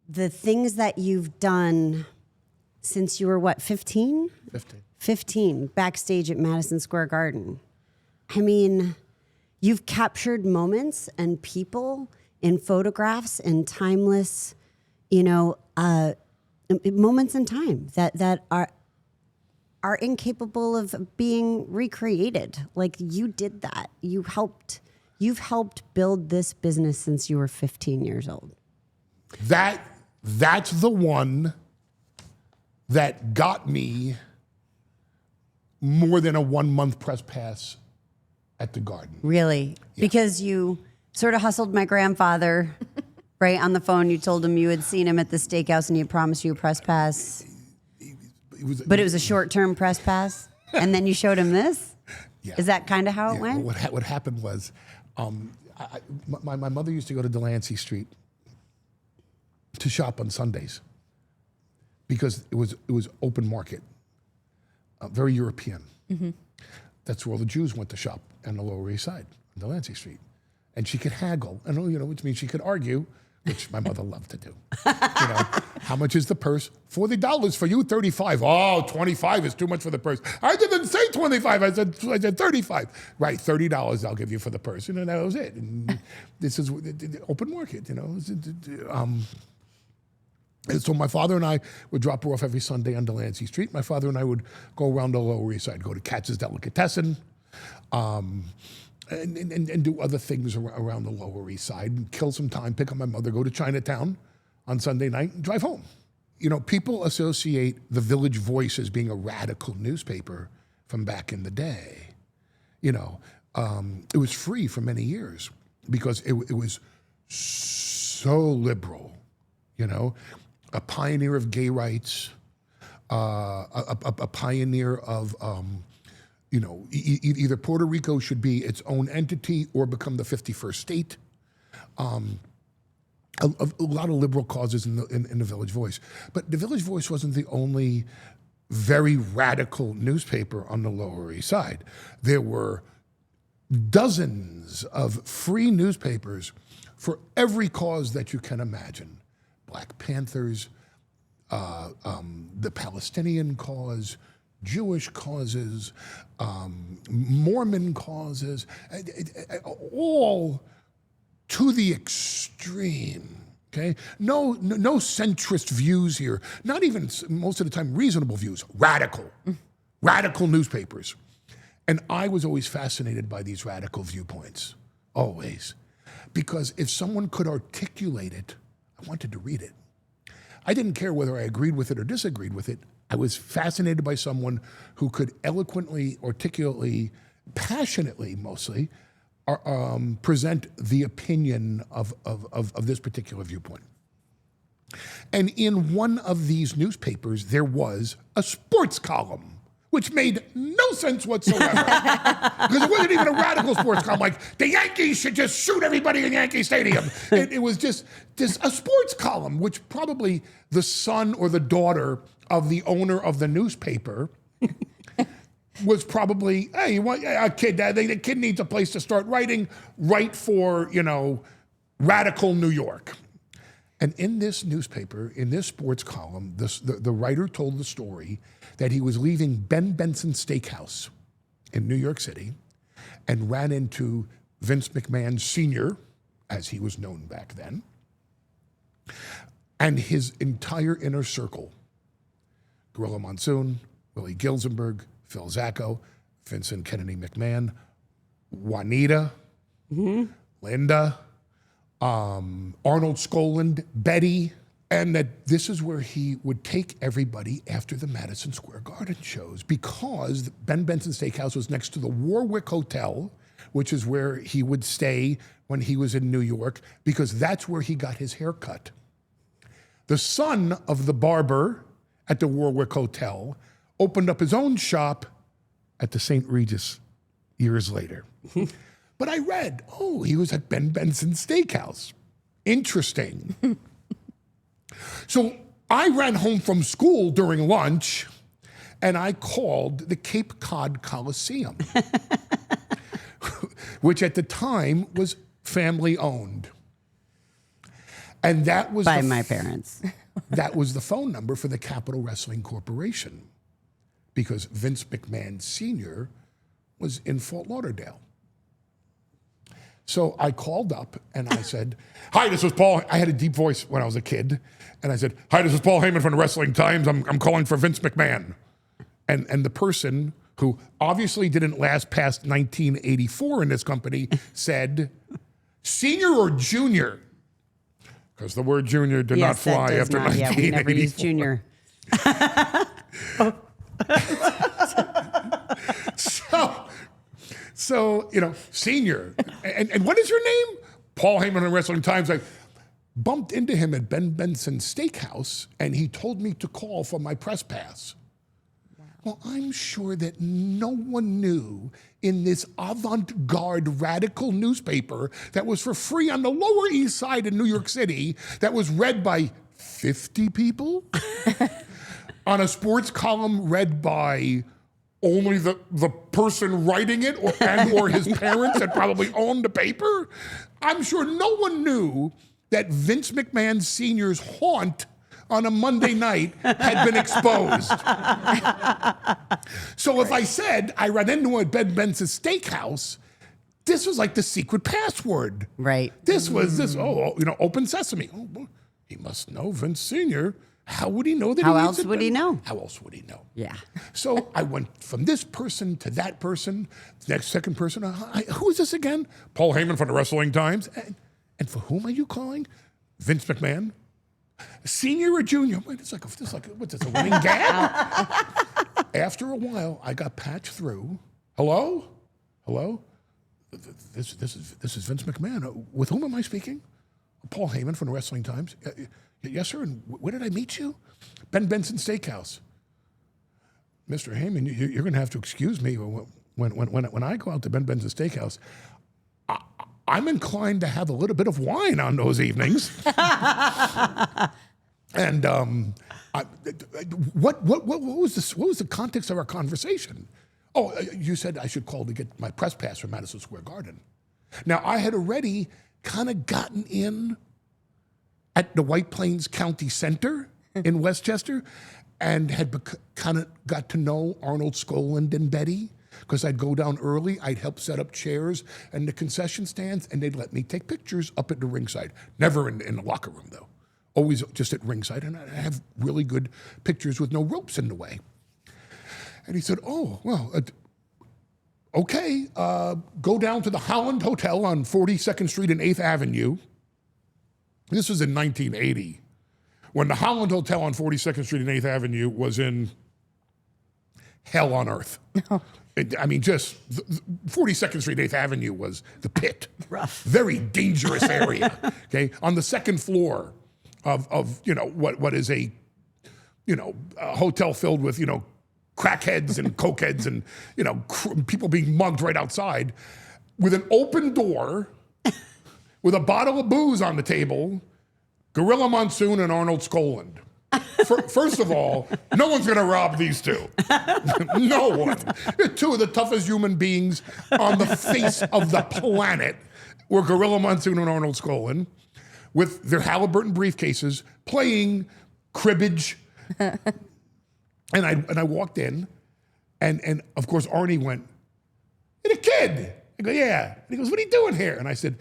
the things that you've done since you were what, 15? 15, backstage at Madison Square Garden. I mean, you've captured moments and people in photographs and timeless, moments in time that are incapable of being recreated. Like you did that. You've helped build this business since you were 15 years old. That's the one that got me more than a 1 month press pass at the Garden. Really? Yeah. Because you sort of hustled my grandfather, right, on the phone. You told him you had seen him at the steakhouse and he had promised you a press pass. But it was a short-term press pass? And then you showed him this? Yeah. Is that kind of how it went? What happened was, my mother used to go to Delancey Street to shop on Sundays because it was open market, very European. Mm-hmm. That's where all the Jews went to shop on the Lower East Side, on Delancey Street. And she could haggle, which means she could argue, which my mother loved to do. How much is the purse? $40 for you, 35. Oh, 25 is too much for the purse. I didn't say 25, I said 35. Right, $30 I'll give you for the purse. That was it. And this is the open market, And so my father and I would drop her off every Sunday on Delancey Street. My father and I would go around the Lower East Side, go to Katz's Delicatessen, and do other things around the Lower East Side, and kill some time, pick up my mother, go to Chinatown on Sunday night, and drive home. People associate the Village Voice as being a radical newspaper from back in the day. It was free for many years because it was so liberal, a pioneer of gay rights, a pioneer of, either Puerto Rico should be its own entity or become the 51st state. A lot of liberal causes in the Village Voice. But the Village Voice wasn't the only very radical newspaper on the Lower East Side. There were dozens of free newspapers for every cause that you can imagine. Black Panthers, the Palestinian cause, Jewish causes, Mormon causes, all to the extreme. Okay, no centrist views here. Not even most of the time reasonable views. Radical newspapers, and I was always fascinated by these radical viewpoints, always, because if someone could articulate it, I wanted to read it. I didn't care whether I agreed with it or disagreed with it. I was fascinated by someone who could eloquently, articulately, passionately, mostly, present the opinion of this particular viewpoint. And in one of these newspapers, there was a sports column, which made no sense whatsoever. Because it wasn't even a radical sports column, like the Yankees should just shoot everybody in Yankee Stadium. It was just a sports column, which probably the son or the daughter of the owner of the newspaper was probably, hey, you want a kid? The kid needs a place to start writing. Write for radical New York. And in this newspaper, in this sports column, the writer told the story that he was leaving Ben Benson Steakhouse in New York City and ran into Vince McMahon Sr., as he was known back then, and his entire inner circle, Gorilla Monsoon, Willie Gilzenberg, Phil Zacco, Vincent Kennedy McMahon, Juanita, Linda, Arnold Skoland, Betty, and that this is where he would take everybody after the Madison Square Garden shows, because Ben Benson Steakhouse was next to the Warwick Hotel, which is where he would stay when he was in New York, because that's where he got his hair cut. The son of the barber at the Warwick Hotel opened up his own shop at the St. Regis years later. But I read, he was at Ben Benson Steakhouse. Interesting. So I ran home from school during lunch and I called the Cape Cod Coliseum, which at the time was family owned. And that was By my parents. that was the phone number for the Capital Wrestling Corporation, because Vince McMahon Sr. was in Fort Lauderdale. So I called up and I said, "Hi, this is Paul." I had a deep voice when I was a kid, and I said, "Hi, this is Paul Heyman from the Wrestling Times. I'm calling for Vince McMahon." And the person, who obviously didn't last past 1984 in this company, said, "Senior or junior?" Because the word junior did not fly after 1984. Yeah, we never used junior. So senior. And what is your name? Paul Heyman of Wrestling Times. I bumped into him at Ben Benson's Steakhouse, and he told me to call for my press pass. Well, I'm sure that no one knew in this avant-garde radical newspaper that was for free on the Lower East Side in New York City, that was read by 50 people, on a sports column read by only the person writing it or his parents that probably owned the paper. I'm sure no one knew that Vince McMahon Sr.'s haunt on a Monday night had been exposed. So if I said I ran into him at Ben Benson's Steakhouse, this was like the secret password. Right. This was open sesame. Oh, well, he must know Vince Sr. How would he know that? How else would he know? How else would he know? Yeah. So I went from this person to that person, the next second person. Who is this again? Paul Heyman from the Wrestling Times. And for whom are you calling? Vince McMahon? Senior or junior? Wait, it's like what's this, a running gag? After a while, I got patched through. Hello? This is Vince McMahon. With whom am I speaking? Paul Heyman from the Wrestling Times. Yes, sir. And where did I meet you? Ben Benson Steakhouse. Mr. Heyman, you're going to have to excuse me when I go out to Ben Benson Steakhouse. I'm inclined to have a little bit of wine on those evenings. And what was this? What was the context of our conversation? Oh, you said I should call to get my press pass from Madison Square Garden. Now, I had already kind of gotten in at the White Plains County Center in Westchester, and had kind of got to know Arnold Skoland and Betty, because I'd go down early, I'd help set up chairs and the concession stands, and they'd let me take pictures up at the ringside. Never in the locker room, though. Always just at ringside, and I have really good pictures with no ropes in the way. And he said, "Oh, well, okay, go down to the Holland Hotel on 42nd Street and 8th Avenue." This was in 1980, when the Holland Hotel on 42nd Street and 8th Avenue was in hell on earth. I mean, just 42nd Street, 8th Avenue was the pit. Rough. Very dangerous area. Okay, on the second floor of what is a hotel filled with crackheads and cokeheads and people being mugged right outside, with an open door, with a bottle of booze on the table, Gorilla Monsoon and Arnold Skoland. First of all, no one's going to rob these two. No one. They're two of the toughest human beings on the face of the planet were Gorilla Monsoon and Arnold Skoland, with their Halliburton briefcases, playing cribbage. And I walked in, and of course Arnie went, "You're the kid." I go, "Yeah." And he goes, "What are you doing here?" And I said,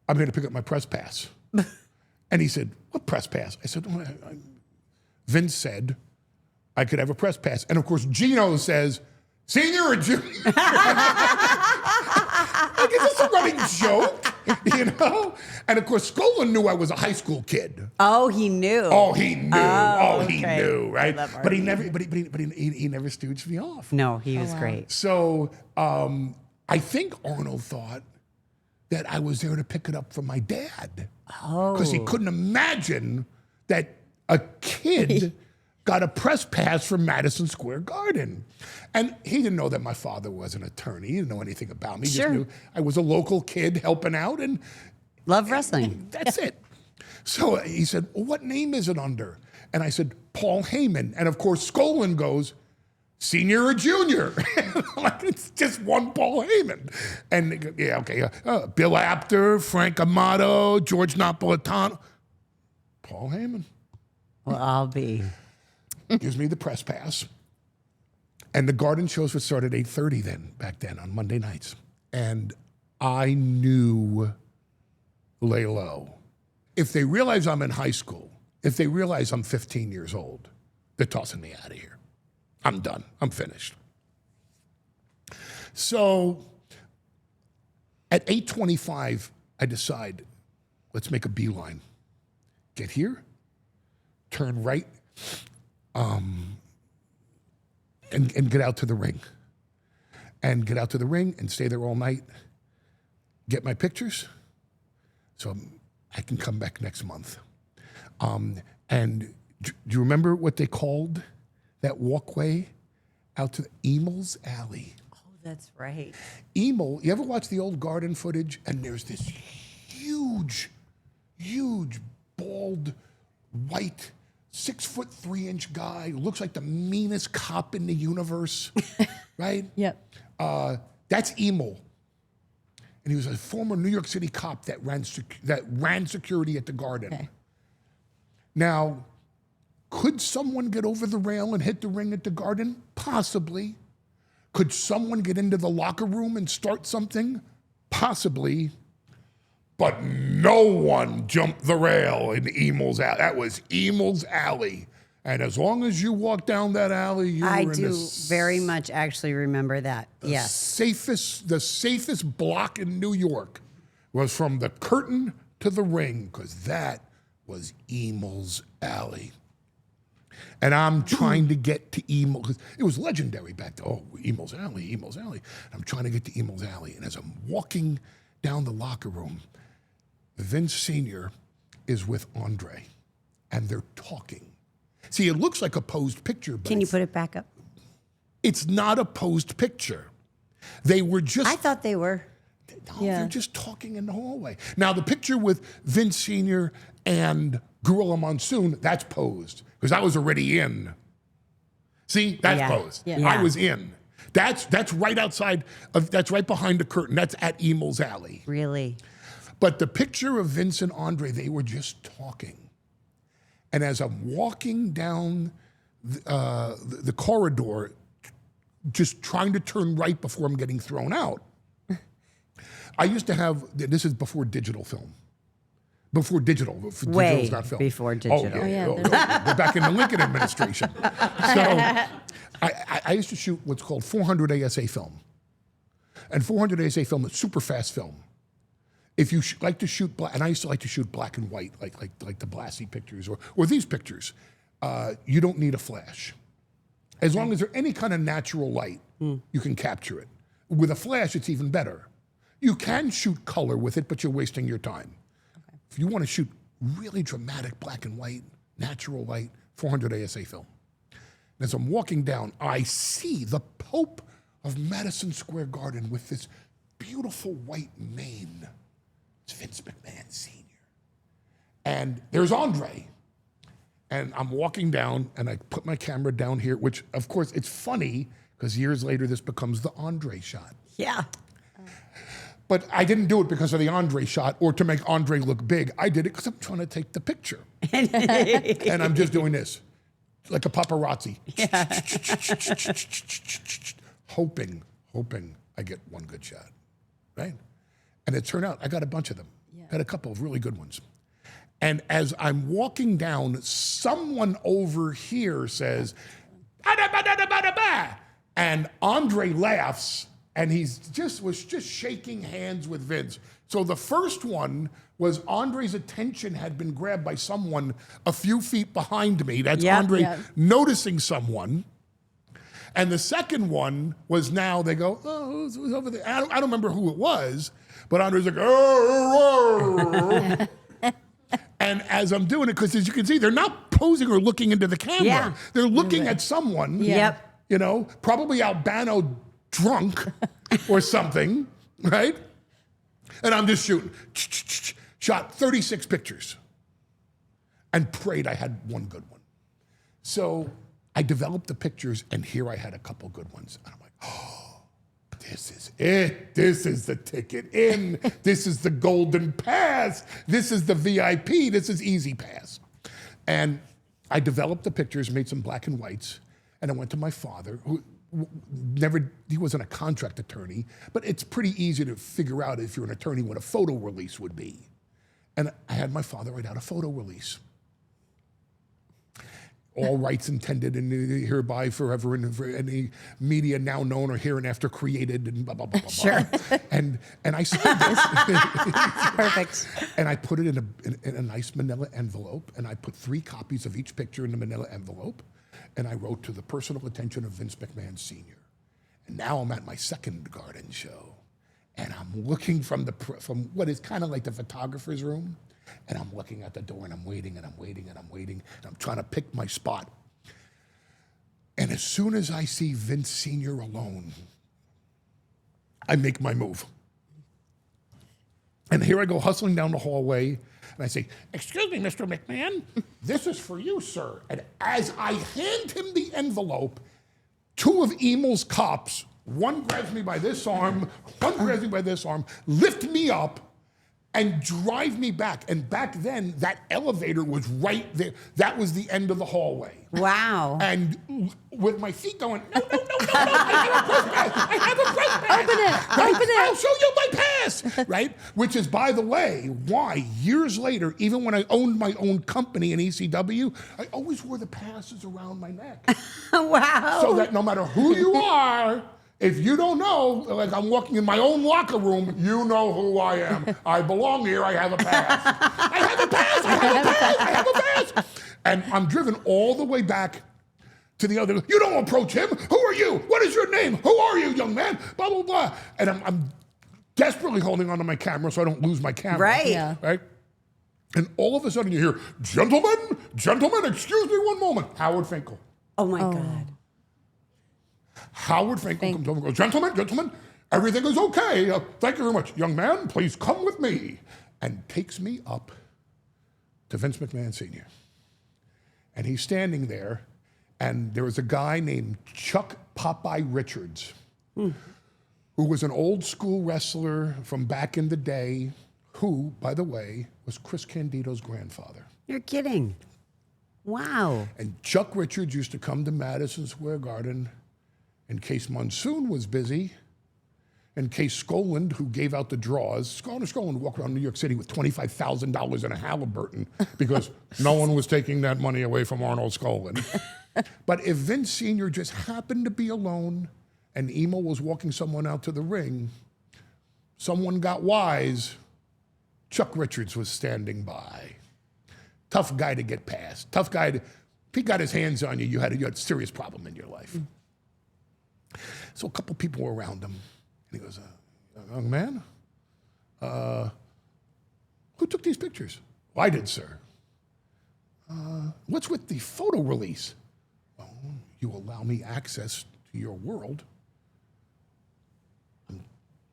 "I'm here to pick up my press pass." And he said, "What press pass?" I said, Vince said I could have a press pass. And of course, Gino says, "Senior or junior?" Like, is this a running joke? And of course, Skoland knew I was a high school kid. Oh, he knew. Oh, he knew. Okay. He knew, right? But he never, Arnie. he never stooged me off. No, he was great. So I think Arnold thought that I was there to pick it up from my dad. Oh. Because he couldn't imagine that a kid got a press pass from Madison Square Garden. And he didn't know that my father was an attorney. He didn't know anything about me. He Sure. just knew I was a local kid helping out, and Love wrestling. that's it. So he said, "Well, what name is it under?" And I said, "Paul Heyman." And of course, Skoland goes, "Senior or junior?" Like, it's just one Paul Heyman. And they go, "Yeah, okay. Bill Apter, Frank Amato, George Napolitano." Paul Heyman. Well, I'll be. Gives me the press pass. And the garden shows would start at 8:30 back then on Monday nights. And I knew lay low. If they realize I'm in high school, if they realize I'm 15 years old, they're tossing me out of here. I'm done. I'm finished. So at 8:25, I decide, let's make a beeline. Get here, turn right, and get out to the ring. And get out to the ring and stay there all night. Get my pictures so I can come back next month. And do you remember what they called that walkway out to Emel's Alley? Oh, that's right. Emil, you ever watch the old garden footage? And there's this huge, bald, white, 6'3" guy who looks like the meanest cop in the universe, right? Yep. That's Emil. And he was a former New York City cop that ran security at the garden. Okay. Now, could someone get over the rail and hit the ring at the garden? Possibly. Could someone get into the locker room and start something? Possibly. But no one jumped the rail in Emel's Alley. That was Emel's Alley. And as long as you walk down that alley, you were I in do the very much actually remember that. Yes. the safest block in New York was from the curtain to the ring, because that was Emel's Alley. And I'm trying to get to Emil, because it was legendary back then. Oh, Emel's Alley, Emel's Alley. I'm trying to get to Emel's Alley. And as I'm walking down the locker room, Vince Sr. is with Andre, and they're talking. See, it looks like a posed picture, but Can you put it back up? it's not a posed picture. They were just... I thought they were. No, Yeah. they're just talking in the hallway. Now, the picture with Vince Sr. and Gorilla Monsoon, that's posed, because I was already in. See, that's Yeah. posed. Yeah. I was in. That's right outside, that's right behind the curtain. That's at Emel's Alley. Really? But the picture of Vince and Andre, they were just talking. And as I'm walking down the corridor, just trying to turn right before I'm getting thrown out, I used to have, this is before digital film. Before digital. Way Digital's not film. before Oh, digital. yeah. yeah, We're back in the Lincoln administration. So I used to shoot what's called 400 ASA film. And 400 ASA film is super fast film. If you like to shoot black, and I used to like to shoot black and white, like the Blassie pictures or these pictures, you don't need a flash. As long as there's any kind of natural light, you can capture it. With a flash, it's even better. You can shoot color with it, but you're wasting your time. Okay. If you want to shoot really dramatic black and white, natural light, 400 ASA film. And as I'm walking down, I see the Pope of Madison Square Garden with this beautiful white mane. It's Vince McMahon Sr. And there's Andre. And I'm walking down, and I put my camera down here, which, of course, it's funny, because years later, this becomes the Andre shot. Yeah. But I didn't do it because of the Andre shot or to make Andre look big. I did it because I'm trying to take the picture. And I'm just doing this, like a paparazzi. Hoping I get one good shot, right? And it turned out I got a bunch of them. Got a couple of really good ones. And as I'm walking down, someone over here says, "Ba-da-ba-da-da-ba-da-ba." And Andre laughs, and was just shaking hands with Vince. So the first one was Andre's attention had been grabbed by someone a few feet behind me. That's Yep. Andre Yep. noticing someone. And the second one was now they go, oh, who's over there? I don't remember who it was, but Andre's like, oh. And as I'm doing it, because as you can see, they're not posing or looking into the camera. Yeah. They're looking at someone, Yep. you know, probably Albano drunk or something, right? And I'm just shooting. Shot 36 pictures and prayed I had one good one. So I developed the pictures, and here I had a couple good ones. And I'm like, oh, this is it. This is the ticket in. This is the golden pass. This is the VIP. This is easy pass. And I developed the pictures, made some black and whites, and I went to my father, who he wasn't a contract attorney, but it's pretty easy to figure out if you're an attorney what a photo release would be. And I had my father write out a photo release. All rights intended and hereby forever and for any media now known or hereinafter created and blah, blah, blah, blah, Sure. blah. And I signed it. Perfect. And I put it in a nice manila envelope, and I put 3 copies of each picture in the manila envelope, and I wrote to the personal attention of Vince McMahon Sr. And now I'm at my second garden show, and I'm looking from what is kind of like the photographer's room, and I'm looking at the door, and I'm waiting, and I'm waiting, and I'm waiting, and I'm trying to pick my spot. And as soon as I see Vince Sr. alone, I make my move. And here I go hustling down the hallway, and I say, "Excuse me, Mr. McMahon, this is for you, sir." And as I hand him the envelope, 2 of Emel's cops, one grabs me by this arm, one grabs me by this arm, lift me up, and drive me back. And back then, that elevator was right there. That was the end of the hallway. Wow. And with my feet going, no, I have a press pass. Open it, Right? open it. I'll show you my pass, right? Which is, by the way, why years later, even when I owned my own company in ECW, I always wore the passes around my neck. Wow. So that no matter who you are, if you don't know, like I'm walking in my own locker room, you know who I am. I belong here, I have a pass. I have a pass, I have a pass, I have a pass. And I'm driven all the way back to the other. You don't approach him. Who are you? What is your name? Who are you, young man? Blah, blah, blah. And I'm desperately holding onto my camera so I don't lose my camera. Right. Yeah. Right? And all of a sudden you hear, gentlemen, excuse me one moment. Howard Finkel. Oh my God. Howard Finkel comes over and goes, gentlemen, everything is okay. Thank you very much. Young man, please come with me. And takes me up to Vince McMahon Sr. And he's standing there, and there was a guy named Chuck Popeye Richards, who was an old school wrestler from back in the day, who, by the way, was Chris Candido's grandfather. You're kidding. Wow. And Chuck Richards used to come to Madison Square Garden in case Monsoon was busy, in case Skoland, who gave out the draws, Skoland would walk around New York City with $25,000 in a Halliburton because no one was taking that money away from Arnold Skoland. But if Vince Sr. just happened to be alone and Emil was walking someone out to the ring, someone got wise, Chuck Richards was standing by. Tough guy to get past. Tough guy to, if he got his hands on you, you had a serious problem in your life. So a couple people were around him. And he goes, young man, who took these pictures? Well, I did, sir. What's with the photo release? Well, you allow me access to your world. I'm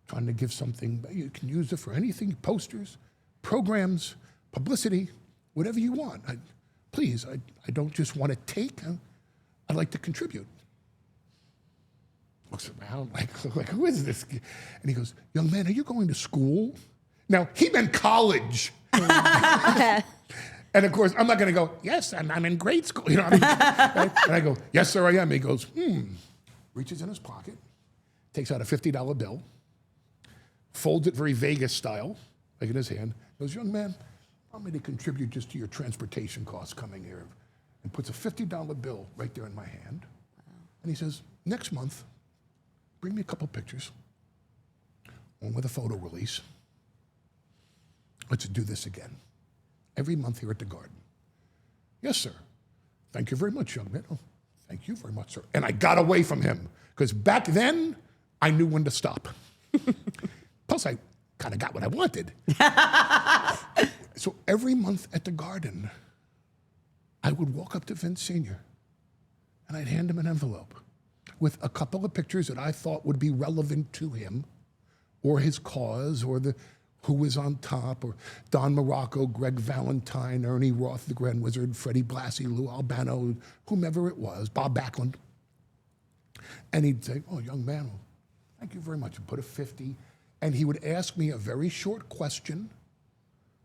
trying to give something, you can use it for anything, posters, programs, publicity, whatever you want. Please, I don't just want to take, I'd like to contribute. Looks around like, who is this? And he goes, young man, are you going to school? Now, he meant college. And of course, I'm not going to go, yes, I'm in grade school. You know what I mean? Right? And I go, yes, sir, I am. He goes, reaches in his pocket, takes out a $50 bill, folds it very Vegas style, like in his hand, goes, young man, allow me to contribute just to your transportation costs coming here. And puts a $50 bill right there in my hand. Wow. And he says, next month, bring me a couple pictures, one with a photo release. Let's do this again. Every month here at the Garden. Yes, sir. Thank you very much, young man. Oh, thank you very much, sir. And I got away from him, because back then, I knew when to stop. Plus, I kind of got what I wanted. So every month at the Garden, I would walk up to Vince Sr., and I'd hand him an envelope with a couple of pictures that I thought would be relevant to him or his cause or who was on top, or Don Morocco, Greg Valentine, Ernie Roth, the Grand Wizard, Freddie Blassie, Lou Albano, whomever it was, Bob Backlund. And he'd say, oh, young man, well, thank you very much. And put a 50. And he would ask me a very short question,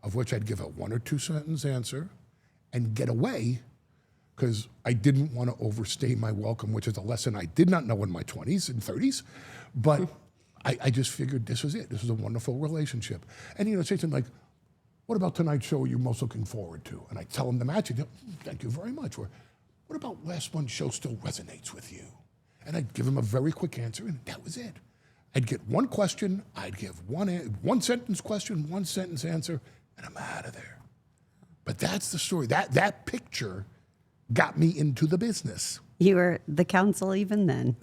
of which I'd give a 1 or 2 sentence answer. and get away because I didn't want to overstay my welcome, which is a lesson I did not know in my 20s and 30s. But I just figured this was it. This was a wonderful relationship. And, say something like, what about tonight's show are you most looking forward to? And I tell them the match, and they go, thank you very much. Or, what about last month's show still resonates with you? And I'd give them a very quick answer, and that was it. I'd get one question, I'd give one sentence question, one sentence answer, and I'm out of there. But that's the story. That picture got me into the business. You were the counsel even then.